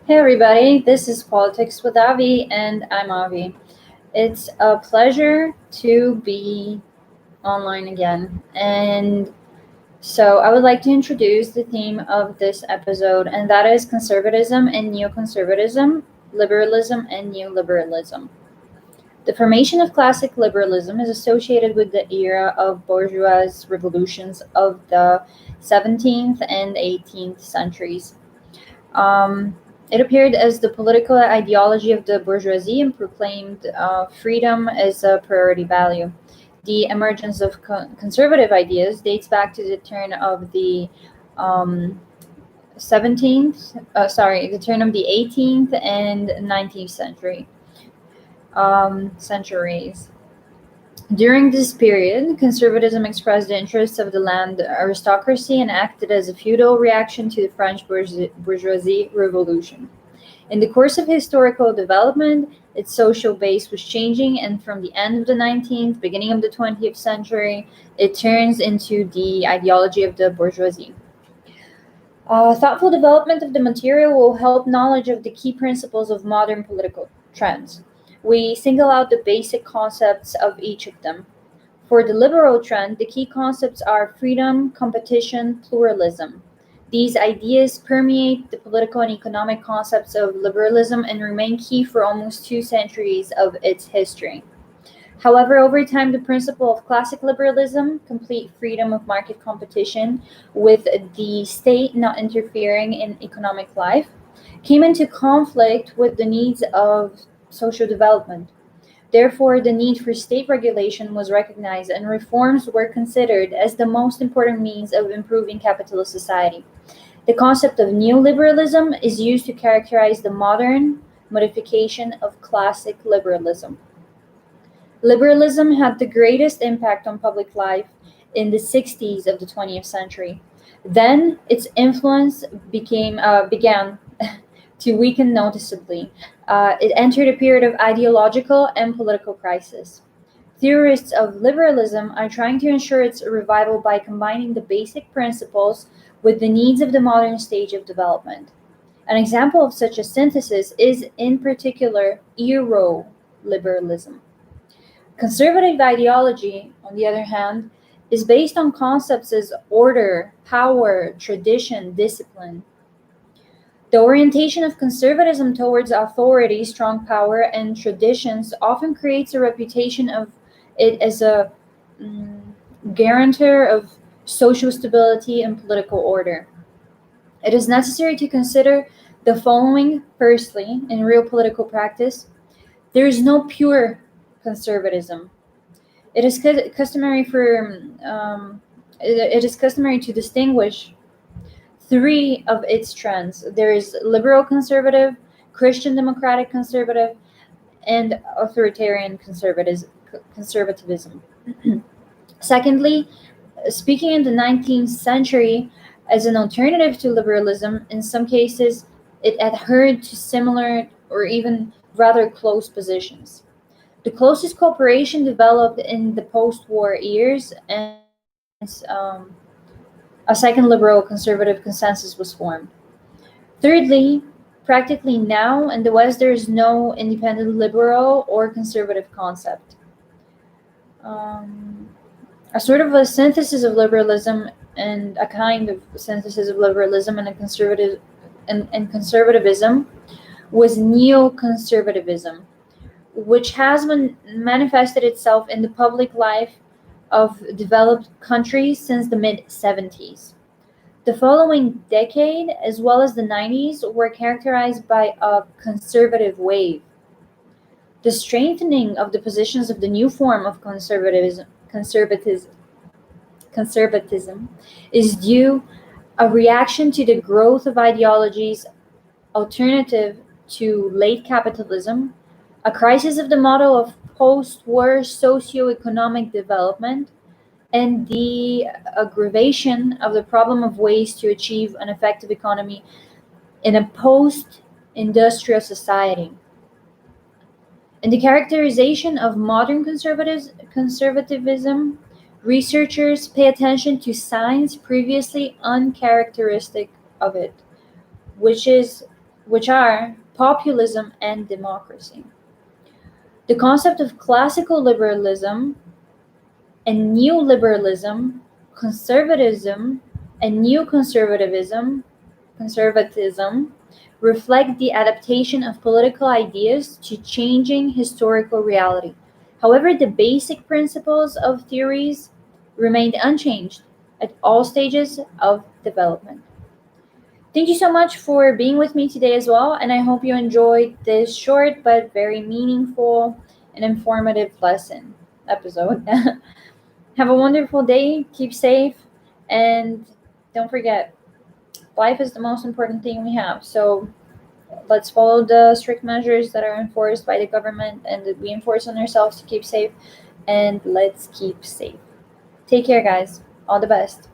Hey everybody, this is Politics with Avi, and I'm Avi. It's a pleasure to be online again. And so I would like to introduce the theme of this episode, and that is conservatism and neoconservatism, liberalism and neoliberalism. The formation of classic liberalism is associated with the era of bourgeois revolutions of the 17th and 18th centuries. Um, it appeared as the political ideology of the bourgeoisie and proclaimed freedom as a priority value. The emergence of conservative ideas dates back to the turn of the um, the turn of the 18th and 19th centuries. During this period, conservatism expressed the interests of the land aristocracy and acted as a feudal reaction to the French bourgeoisie revolution. In the course of historical development, its social base was changing, and from the end of the 19th, beginning of the 20th century, it turns into the ideology of the bourgeoisie. Thoughtful development of the material will help knowledge of the key principles of modern political trends. We single out the basic concepts of each of them. For the liberal trend, the key concepts are freedom, competition, pluralism. These ideas permeate the political and economic concepts of liberalism and remain key for almost 2 centuries of its history. However, over time, the principle of classic liberalism, complete freedom of market competition, with the state not interfering in economic life, came into conflict with the needs of social development. Therefore, the need for state regulation was recognized and reforms were considered as the most important means of improving capitalist society. The concept of neoliberalism is used to characterize the modern modification of classic liberalism. Liberalism had the greatest impact on public life in the 60s of the 20th century. Then its influence began to weaken noticeably. It entered a period of ideological and political crisis. Theorists of liberalism are trying to ensure its revival by combining the basic principles with the needs of the modern stage of development. An example of such a synthesis is, in particular, Euro liberalism. Conservative ideology, on the other hand, is based on concepts as order, power, tradition, discipline. The orientation of conservatism towards authority, strong power, and traditions often creates a reputation of it as a mm, guarantor of social stability and political order. It is necessary to consider the following firstly, in real political practice, there is no pure conservatism. It is customary to distinguish three of its trends. There is liberal conservative, Christian democratic conservative, and authoritarian conservatism. Secondly, speaking in the 19th century as an alternative to liberalism, in some cases it adhered to similar or even rather close positions. The closest cooperation developed in the post war years, and a second liberal conservative consensus was formed. Thirdly, practically now in the West, there is no independent liberal or conservative concept. Um, a sort of a synthesis of liberalism and a kind of synthesis of liberalism and a and conservatism was neoconservatism, which has manifested itself in the public life of developed countries since the mid 70s. The following decade, as well as the 90s, were characterized by a conservative wave. The strengthening of the positions of the new form of conservatism is due a reaction to the growth of ideologies alternative to late capitalism, a crisis of the model of post-war socio-economic development, and the aggravation of the problem of ways to achieve an effective economy in a post-industrial society. In the characterization of modern conservatism, researchers pay attention to signs previously uncharacteristic of it, which is which are populism and democracy. The concept of classical liberalism and neoliberalism, conservatism, and conservatism reflect the adaptation of political ideas to changing historical reality. However, the basic principles of theories remained unchanged at all stages of development. Thank you so much for being with me today as well, and I hope you enjoyed this short but very meaningful and informative lesson episode. Have a wonderful day, keep safe, and don't forget, life is the most important thing we have. So let's follow the strict measures that are enforced by the government and that we enforce on ourselves to keep safe, and let's keep safe. Take care, guys. All the best.